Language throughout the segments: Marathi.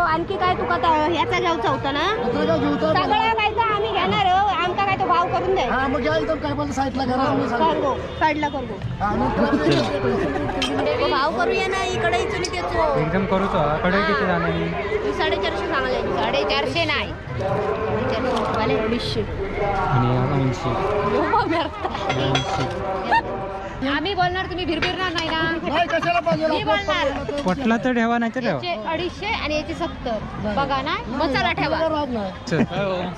आणखी काय तुका ह्याचा घ्यायचा होता ना सगळं काय तर आम्ही घेणार आमका काय तो भाव करून दे काय बोलतो साईडला करा साईडला करतो भाव करूया ना इकडे इथून त्याचो एकदम करू तो कडे किती जाणार 450 सांगले 450 नाही 250 आणि 80 आम्ही बोलणार तुम्ही भिरभिरणार नाही ना मी बोलणार पटला तर ठेवा नाही तर ठेवा 250 आणि याची 70 बघा ना मसाला ठेवा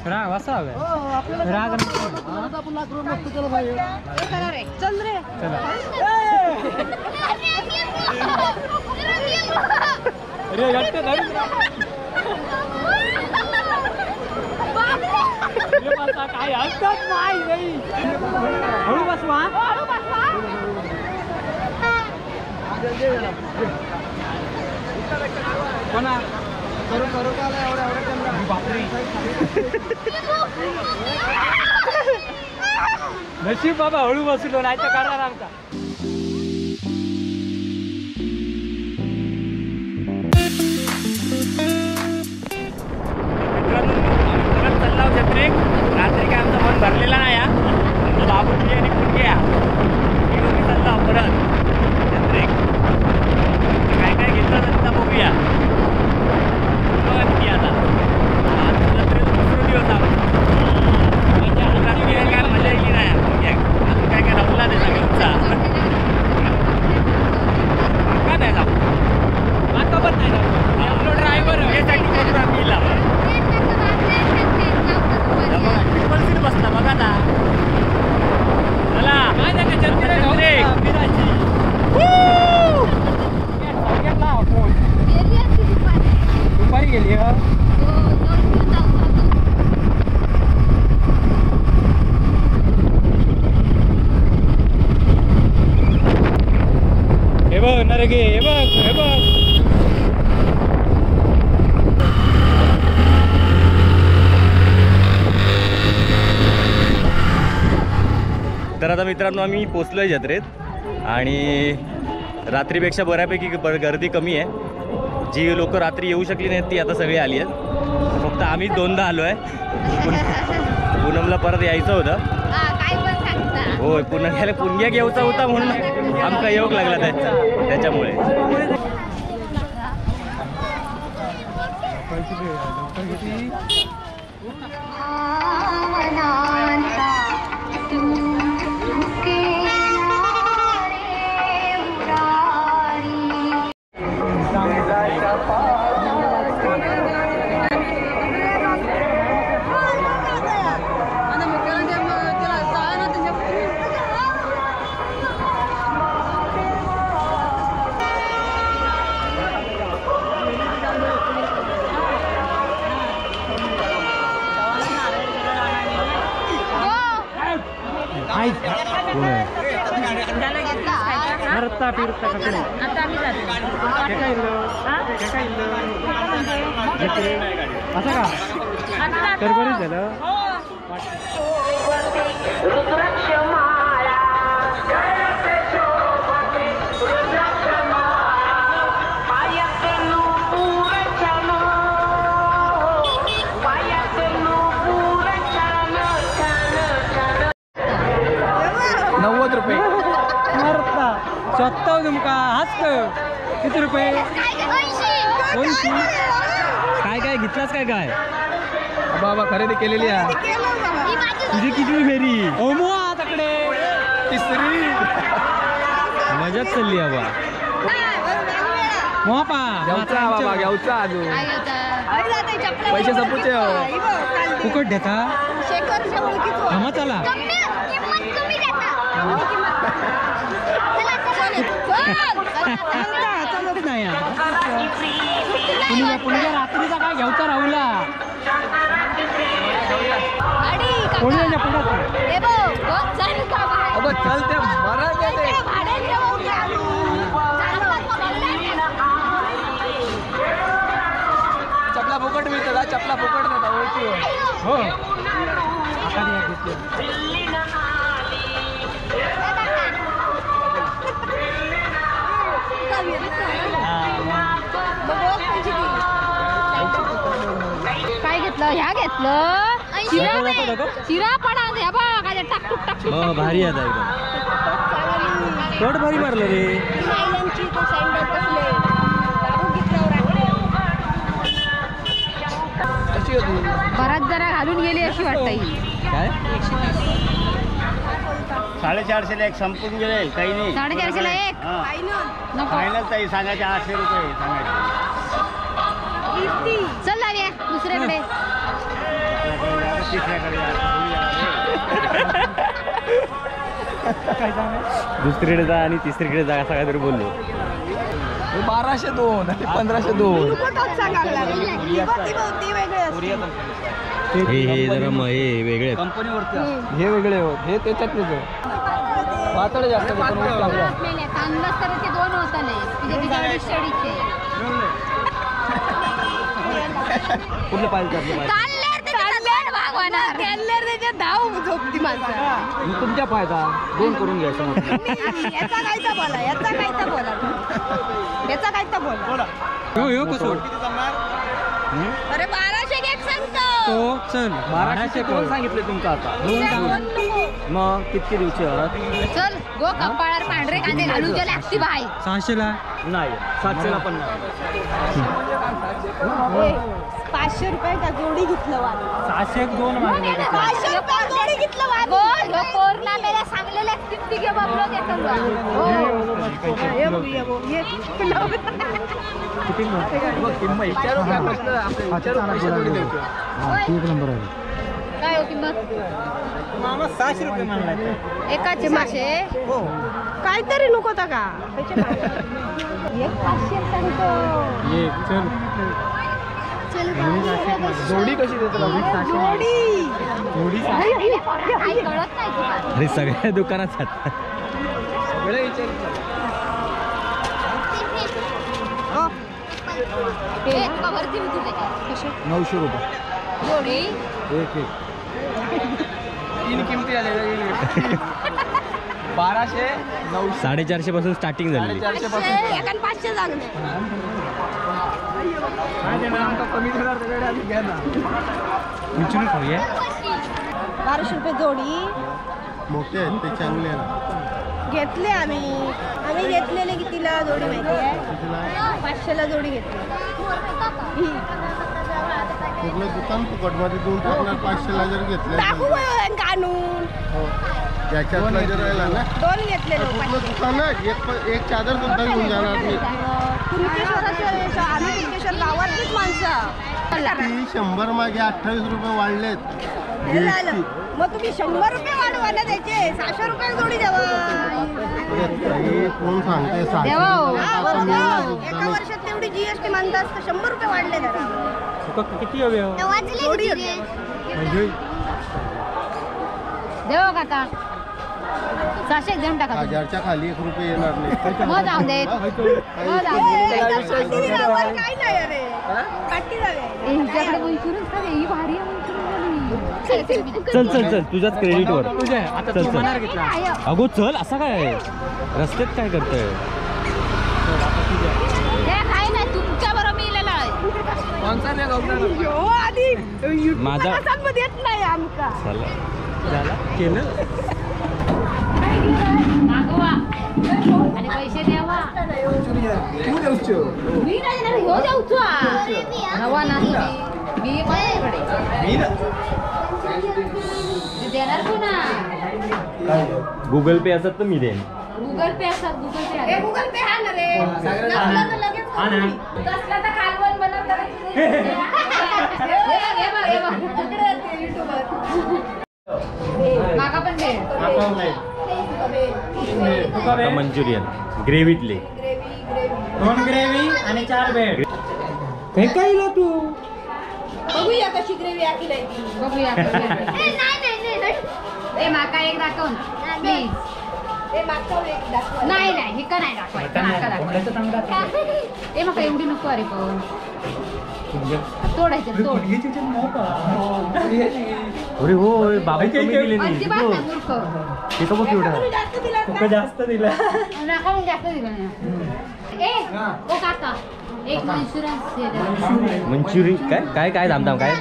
राग असा हवा राग चल रे काय असतात नाही हळू बसवा कोणा करू करू का बापरी नशीब बाबा हळू बसलो नाही तर करणार आमचा रात्री काय आमचं मन भरलेला नाही बाबूजी आणि कुठे चालला परत काय काय घेतलं तर बघूया आता दुसरा दिवस काय मजा येईल नाही अजून काय काय लावला नाही सगळ्यांचा का नाही जाऊ आता पण नाही आपलं ड्रायव्हर यासाठी करून आम्ही बसला बघा ना मला काय दुपारी गेली हे बघ नरगे हे बघ हे बघ तर आता मित्रांनो आम्ही पोचलोय जत्रेत आणि रात्रीपेक्षा बऱ्यापैकी गर्दी कमी आहे जी लोक रात्री येऊ शकली नाहीत ती आता सगळी आली आहेत फक्त आम्हीच दोनदा आलो आहे पूनमला परत यायचं होतं होय पुण्याला पुण्या घ्यायचा होता म्हणून आमचा योग लागला त्याच्यामुळे फिरता कपडे असं का तर बरंच झालं ₹90 स्वतः तुमका हाच किती रुपये 80 काय काय घेतलास काय काय बाबा खरेदी केलेली आहे तुझी किती फेरी ओमो तकडे तिसरी मजाच चालली बाबा मोपा बाबा घ्यावचा अजून पैसे सपूचे फुकट देता हा चला नाही पुण्या रात्रीचा काय घ्यावचा राहुला चलते चपला फुकट मिळतात चपला फुकट देता ओळखी हो ह्या घेतलं शिरा पडा ह्या बघ काय टाक टुक टाक टुक मग भारी आता एकदम कट भारी मारलं रे. नायलॉनची तो सँडल कसले दाबून घेतल्यावर परत जरा घालून गेली अशी वाटतं ही. काय 450 ला एक संपून गेले काही नाही. 450 ला एक नको फायनल ताई सांगायचे 800 रुपये सांगायचे. चल जाऊया दुसऱ्याकडे. दुसरीकडे जा आणि तिसरीकडे जा असं काहीतरी बोललो. 1202 1502 हे जरा मग हे वेगळे आहेत. कंपनीवरती हे वेगळे होत हे त्याच्यातलेच पातळ जास्त तांदूळ तर ते 2 होता नाही शेडीचे कुठलं पाहिजे तुमच्या फायदा 2 करून घ्यायचं अरे 1200 घेत सांगतो. चल 1200 करून सांगितले तुमचं आता मग किती दिवशी चल गो कपाळावर पांढरे कांदे घालून गेले असती बाई 600 ला नाही 700 ला पण नाही. 500 रुपये का जोडी घेतलं 600 2 मागले 500 रुपये जोडी घेतलं कोरला मेला सांगलेले किती घे बाबलो घेतलं किती किंमत विचारू काय प्रश्न एक नंबर आहे. काय हो किंमत मामा 600 रुपये मानलाय एकाचे मासे हो काहीतरी नको होता का एक 500 सांगतो चल जोडी कशी देतो जोडी जोडी काही कळत नाही तुला. अरे सगळ्या दुकानात आहेत. सगळे विचार तुका भरती मी तुझे कसे 900 रुपये जोडी एक 3 किमती आले 1200 900 450 पासून स्टार्टिंग झाली. 450 पासून 500 लागले कमी करणार त्याकडे आम्ही घ्या ना 1200 रुपये जोडी मोठे आहेत ते चांगले आहेत घेतले आम्ही घेतलेले कितीला जोडी माहिती आहे 500 ला जोडी घेतली कुठलं दुकान फुकटमध्ये देऊन टाकणार 500 ला जर घेतलं टाकू काढून त्याच्यातला जर राहिला ना 2 घेतले कुठलं दुकान आहे एक चादर सुद्धा घेऊन जाणार मी आम्ही कुणकेश्वर गावातलीच माणसं ती 100 मागे 28 रुपये वाढलेत हे झालं. मग तुम्ही 100 रुपये वाढवा ना त्याचे 600 रुपये जोडी द्यावा कोण सांगते एका वर्षात तेवढी जीएसटी म्हणतात 100 रुपये वाढले जरा किती हवे जोडी देव काका 600 देऊन टाका 1000च्या खाली 1 रुपये येणार नाही मग जाऊ दे काय नाही अरे पाठी जावे हिच्याकडे इन्शुरन्स का ही भारी चल चल चल तुझ्याच क्रेडिटवर आता चल चल घेतला अगो चल असा काय आहे रस्त्यात काय करतोय काय नाही तुमच्या बरोबर मी माझा देत नाही आमका चला झाला केलं मागवा आणि पैसे द्यावा मी नाही हो देऊचो नवा नाही मी देणार कोणा गुगल पे असत तर मी देईन गुगल पे असतात गुगल पे हा ना रे नसला तर लगेच कसला तर कालवण बनवलं माका पण दे मंचुरियन ग्रेव्हीतले 2 ग्रेव्ही आणि 4 बेड हे काय तू बघूया कशी ग्रेव्ही आखिल आहे ती बघूया ए माका एक दाखव ना प्लीज ए माका एक दाखव नाही हे का नाही दाखवायचं माका दाखव ए माका एवढी नको अरे पण तोडायचं तोड अरे हो बाबा कमी दिले नाही अजिबात नाही मूर्ख ते तर बघ एवढं जास्त दिला नका मग जास्त दिलं नाही ए ओ काका एक इन्शुरन्स मंचुरी काय काय काय दामदाम काय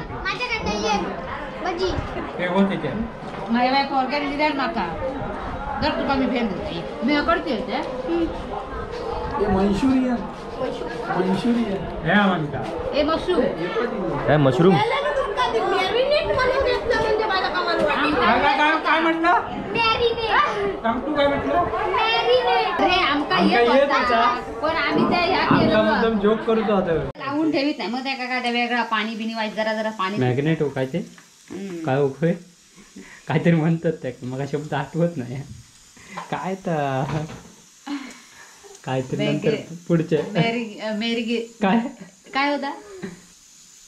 माझ्या पोरग्याने दिल्यार म्हाका जर तुका मी भेट देते मी करते ए मशू काय मशरूम काय म्हटलं अरे आमका येत होता पण आम्ही त्या ह्या केलं जोक करतो आता लावून ठेवीत नाही मग त्या काय वेगळा पाणी बिनी वाईट जरा जरा पाणी मॅग्नेट ओकायचे काय ओकय काहीतरी म्हणतात त्या मला शब्द आठवत नाही काय तर काहीतरी नंतर पुढचे मेरगी काय काय होता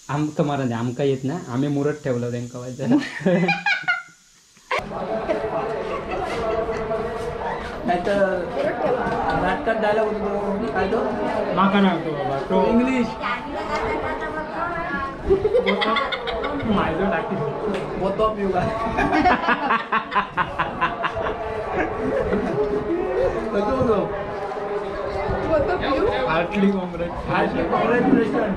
आमका मारा नाही आमका येत ना आम्ही मुरत ठेवलं त्यांका वाजायला नाटकात डायलॉग होतो काय तो माका नाही बाबा तो इंग्लिश माझं टाकी both of you heartly congratulation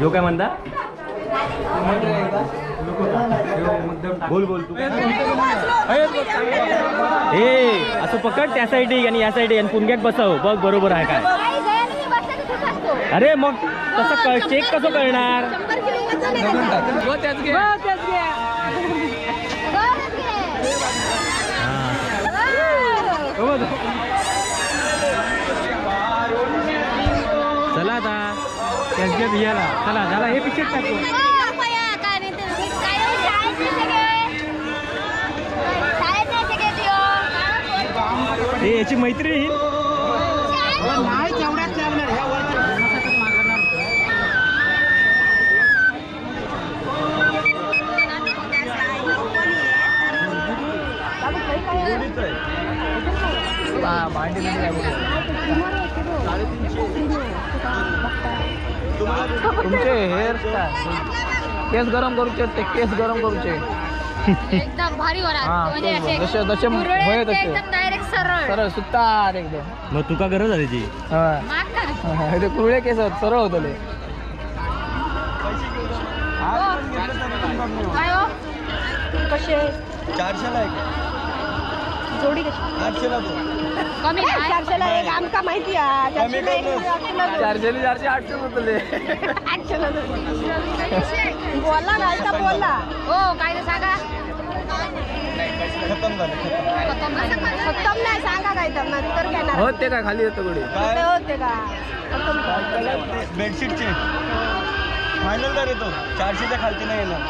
यो काय म्हणता बोल बोल तू ए असं पकड त्या साईडी आणि या साईडी आणि पुणग्यात बसव बघ बरोबर आहे काय अरे मग कसं चेक कसं करणार चला आता त्याच भियाला चला झाला हे पिक्चर टाकू हे याची मैत्रीण नाही तेवढ्याच लावणार ह्या तुमचे हेअरस्टाईल केस गरम करूचे ते केस गरम करूचे एकदम भारी होणार म्हणजे असे जसे जसे होय तसे एकदम डायरेक्ट सरळ सरळ सुतार एकदम मग तुका गरज आहे त्याची माग का ते कुरळे केस सरळ होतले काय हो कसे 400ला जोडी कशी 800ला तो कमी नाही 400ला एक आमका माहिती आहे 400 800 होतले बोलला घालता बोलला हो काय ते सांगा खतम झालं खतम झालं. खतम नाही सांगा काय तर नंतर काय ना होते का खाली येतो गुडी काय होते का खतम बेडशीटचे फायनल दर येतो 400च्या खालती नाही येणार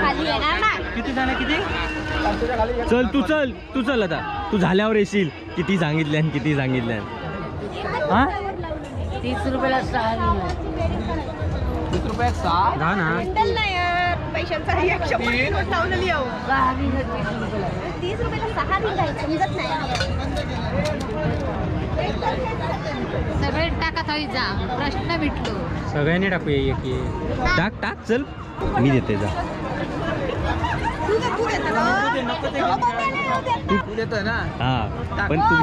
खाली येणार ना किती जाणार किती चल तू चल आता तू झाल्यावर येशील किती सांगितल्या किती सांगितल्या हा 30 रुपयाला 6 30 रुपयात 6 घा ना हँडल नाही यार पैशांचा 100 नोट लावलेली आहो 30 रुपयाला 6 दिला समजत नाही सगळे टाकत हवी जा प्रश्न मिटलो सगळ्यांनी टाकूया एक टाक चल मी देते जा तू देतोय ना हा पण तू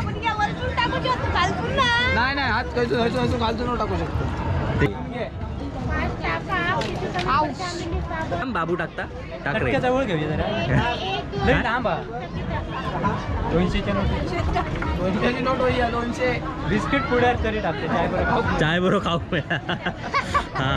टाकू शकतो घालून ना नाही हात खायचो घालतो टाकू शकतो बाबू टाकता टाक रे जवळ घेऊया जरा लई लांब 200च्या नोट 200ची नोट होईया 200 बिस्किट पुढे तरी टाकते चाय बरोबर खाऊ हा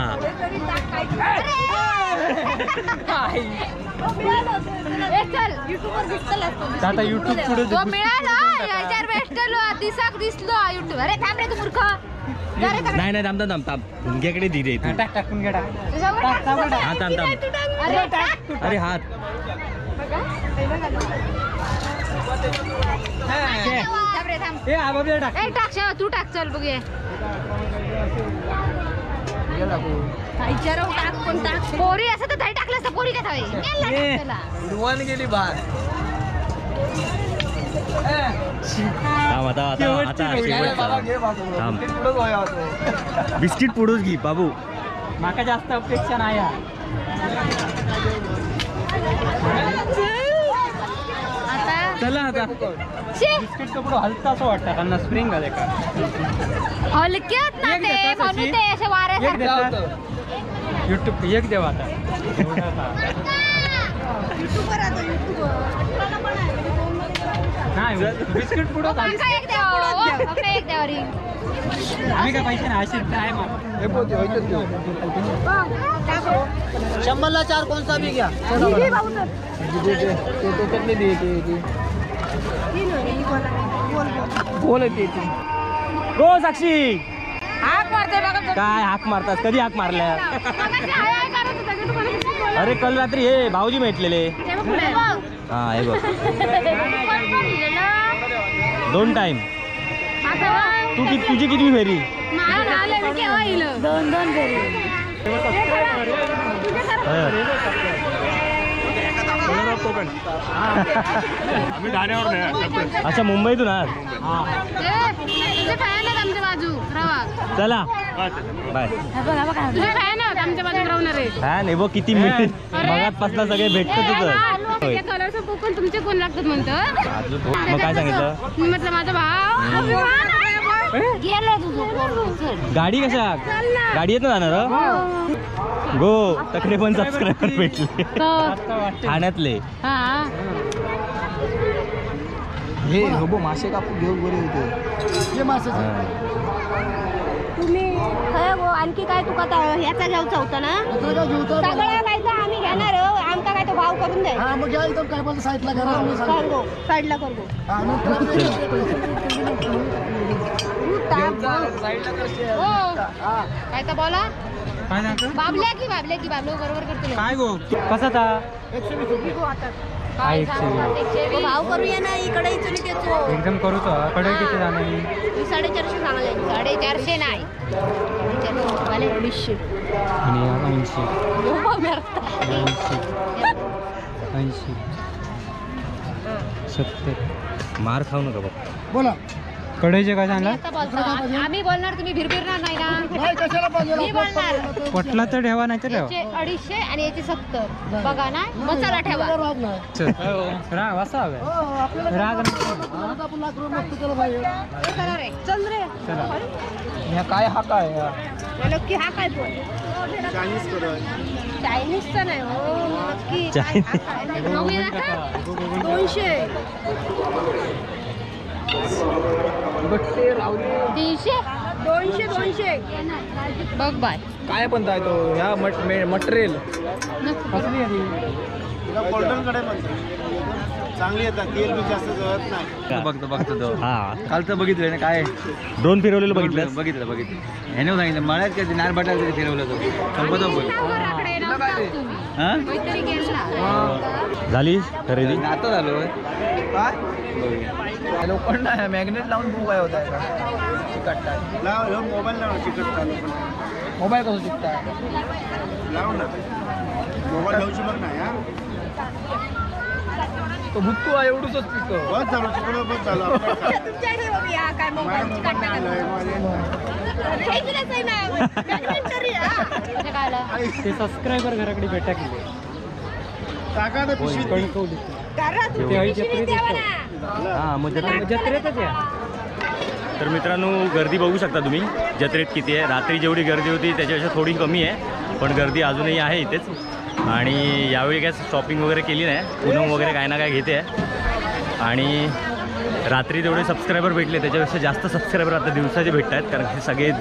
आता युट्यूब पुढे तो मिळाला याच्यावर भेटलो दिसाक दिसलो युट्यूब अरे थांब रे तू मूर्ख नाही थांब भुंग्याकडे धीरे तू टाकून घ्या हा थांब अरे टाक अरे हात थांब रे थांब ए आबाबी टाक ए टाक शेवा तू टाक चल बघूया टाक कोण टाक पोरी असं तर टाकलं असतं पोरी काय हवी वन गेली बार थांब आता बिस्किट पुढंच घे बाबू माका जास्त अपेक्षा नाही आता चला आता बिस्किटचं पुढं हलतं असं वाटतं त्यांना स्प्रिंग आले का हलक्यात ना एक ते देतात म्हणून अशी. ते असे वारे एक देतात युट्यूब एक देवा आता युट्यूबर आता युट्यूबर नाही बिस्किट पुढं काका एक द्यावं काका एक द्यावं ring. आम्ही काय पैसे नाही अशी काय शंभरला 4 कोणसा बी घ्या गो साक्षी हाक मारते बघा काय हाक मारतात कधी हाक मारल्या मगाशी हाय हाय करत होता की तुम्हाला किती बोलला? अरे काल रात्री हे भाऊजी भेटलेले ते बघ पुढे बघ. हा हे बघ कोण कोण लिहिलेलं? 2 टाइम आता बघ. तुझी किती फेरी मला झालं मी केव्हा येईल दोन फेरी अच्छा मुंबईतून आहात तुझे फॅन आहेत आमच्या बाजू रवा चला बाय तुझे फॅन आहेत आमच्या बाजू राहणार आहे हा नाही बघ किती मगातपासून सगळे भेटतं तुझं कलरचं कोकण तुमचे कोण लागतात म्हणतं मग काय सांगितलं मी म्हटलं माझा भाव गेलं तुझं गाडी कशा गाडी येत ना जाणार गो तकडे पण सबस्क्रायबर भेटले ठाण्यातले हा हे रोबो मासे कापून घेऊन बरे होते तुम्ही आणखी काय तुका ह्याचा घ्यायचा होता ना सगळ्या कायचा आम्ही घेणार आमचा काय तो भाव करून द्या साईडला करतो काय तर बोला काय नाही बाबल्या की बरोबर करतो काय गो कसा था काय 120. भाव करूया ना इकडे इचुली त्याचो एकदम करू तो कडे किती जाणार 450 सांगले 450 नाही 250 आणि 80 70 मार खाऊ नका बघ बोला कढईचे काय सांगला आता बोलतो आम्ही बोलणार तुम्ही भिरभिरणार नाही ना मी बोलणार पटला तर ठेवा नाही तर ठेवा याचे 250 आणि याचे 70 बघा ना मसाला ठेवा राग असा हवा राग चल रे ह्या काय हा काय नक्की हा काय पण चायनीजचा नाही हो नक्की काय हा काय? बघूया का? 200 200 बघ बाय काय पण तो ह्या मटेरियल चांगली येतात तेल बी जास्त जळत नाही. बघतो तो हा कालचं बघितलं ना काय ड्रोन फिरवलेलं बघितलं बघितलं ह्याने सांगितलं मळ्यात कधी नार बटाल कधी फिरवलं तो संपत बोल हा काहीतरी गेला झाली खरेदी आता झालो काय लोकांना मॅग्नेट लावून बघू काय होत आहे लाव ह्यो मोबाईल लाव चिकट चालू पण मोबाईल कसं शिकताय लाव ना मोबाईल लावू बघ ना या तो भुक्कू आहे एवढूच पिकतो बस झालं तिकडं बस झालं आपण काय? तुमच्याकडे बघूया काय मोबाईल मॅडम पण नाही आलंय, ते सबस्क्रायबर घराकडे भेटा केले टाका ना पिशवीत. हा मग जत्रेतच या तर मित्रांनो गर्दी बघू शकता तुम्ही जत्रेत किती आहे रात्री जेवढी गर्दी होती त्याच्यापेक्षा थोडी कमी आहे पण गर्दी अजूनही आहे इथेच आणि यावेळी काय शॉपिंग वगैरे केली नाही पूनम वगैरे काय ना काय घेते आहे आणि रात्री तेवढे सबस्क्रायबर भेटले त्याच्यापेक्षा जास्त सबस्क्रायबर आता दिवसाचे भेटत आहेत कारण हे सगळे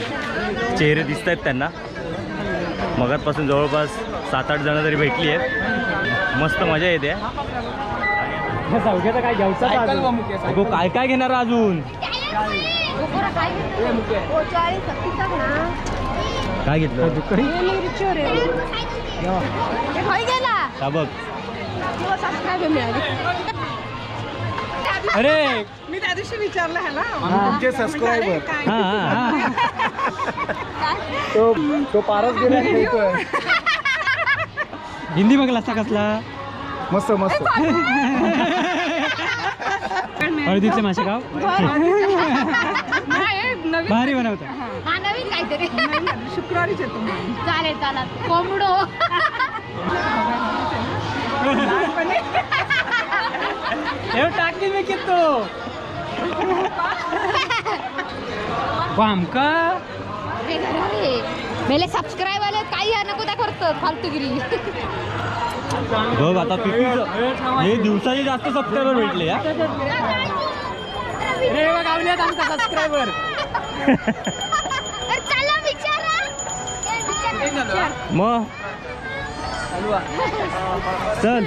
चेहरे दिसत आहेत त्यांना मगातपासून जवळपास 7-8 जणं तरी भेटली आहेत मस्त मजा येते जाऊया काय घ्यायचं अगो काय काय घेणार अजून काय घेतलं का बघ अरे मी त्या दिवशी विचारलं ह्याला तुमचे सबस्क्रायबर हा हा तो पारस गेला हिंदी बघला असता कसला मस्त मस्त हळदीचे मासे गाव भारी बनवतात हा नवीन काहीतरी शुक्रवारीच येतो चालेल चालेल कोंबडो हे टाकी मी कितो आमका मेले सबस्क्राईब आले काही नको त्या करतात फालतूगिरी. बघ आता हे दिवसाचे जास्त सबस्क्रायबर भेटले या. रे बघ आवल्यात आमचा सबस्क्रायबर. चला विचारा मग चल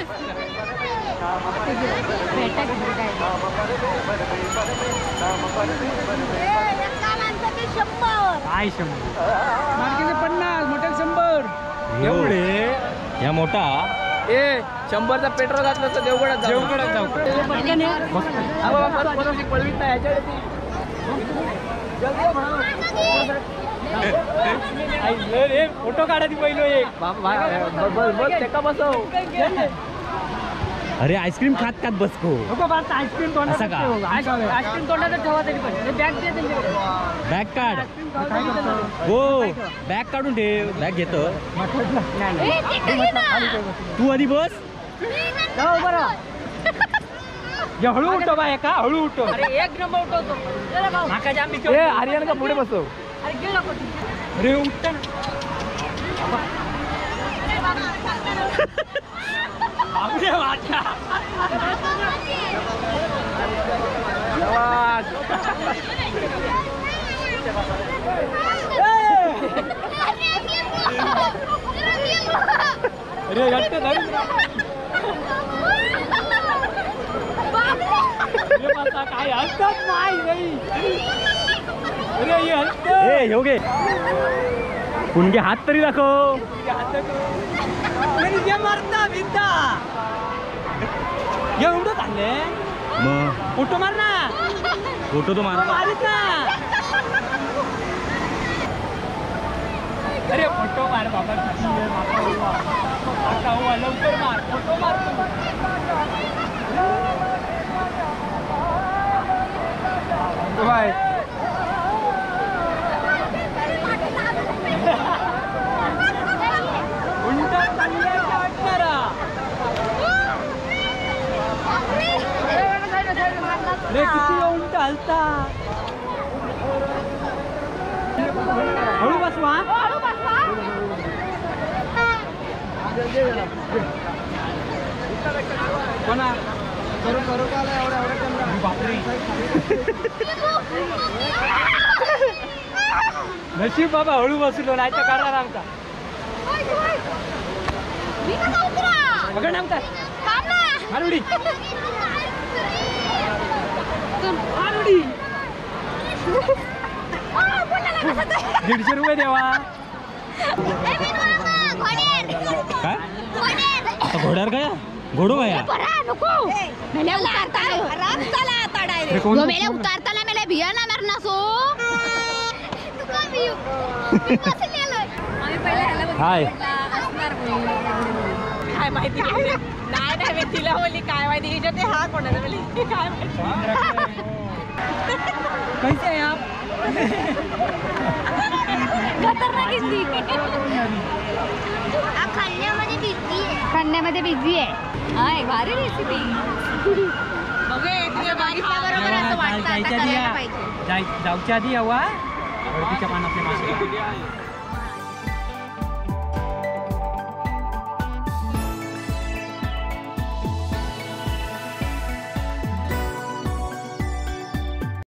काय 100 मार्केचे 50 मोठे 100 एवढे या मोठा 100चा पेट्रोल घातलं तर देवगडात जाऊ. फोटो काढायची पहिलो एक बसव. अरे आईस्क्रीम खात खात बसको. आईस्क्रीम तोंडात असं का? आईस्क्रीम तोंडात ठेवा तरी पण बॅग दे त्यांच्याकडे. बॅग काढ. हो बॅग काढून ठेव. बॅग घेतो तू आधी बस. हळू उठो बा एका हळू उठो. अरे एक नंबर उठवतो. आर्यन का पुढे बसव. अरे उठता अरे घट्ट धरून काय हलतात नाही. अरे हे हलत. हे घे कुणगे हात तरी दाखव. मारता भिंता एवढं चालले. मग फोटो मार ना. फोटो तो मारा. मारित ना. अरे फोटो मार बाबा. लवकर मार फोटो मार. बाय उलटा चालल्या वाटणारा. रे किती उलटा हलता. हळू बसवा. कोणा करू बापरे. नशीब बाबा हळू बसलो नाही तर करणार आमचा. बघा ना आमचा मारुडी. मारुडी 150 रुपये देवा. काय आता घोड्यावर काय घोडो काय उतारताना मला भिया ना मारना सो. हाय काय माहिती नाही मी तिला बोलली काय माहिती हिच्या ते हा कोणाला बोलली काय माहिती. कैसे आहे आप. खाण्यामध्ये बिझी आहे. हाय भारी रेसिपी. जायच्या आधी यावा हळदीच्या पानातले मासे.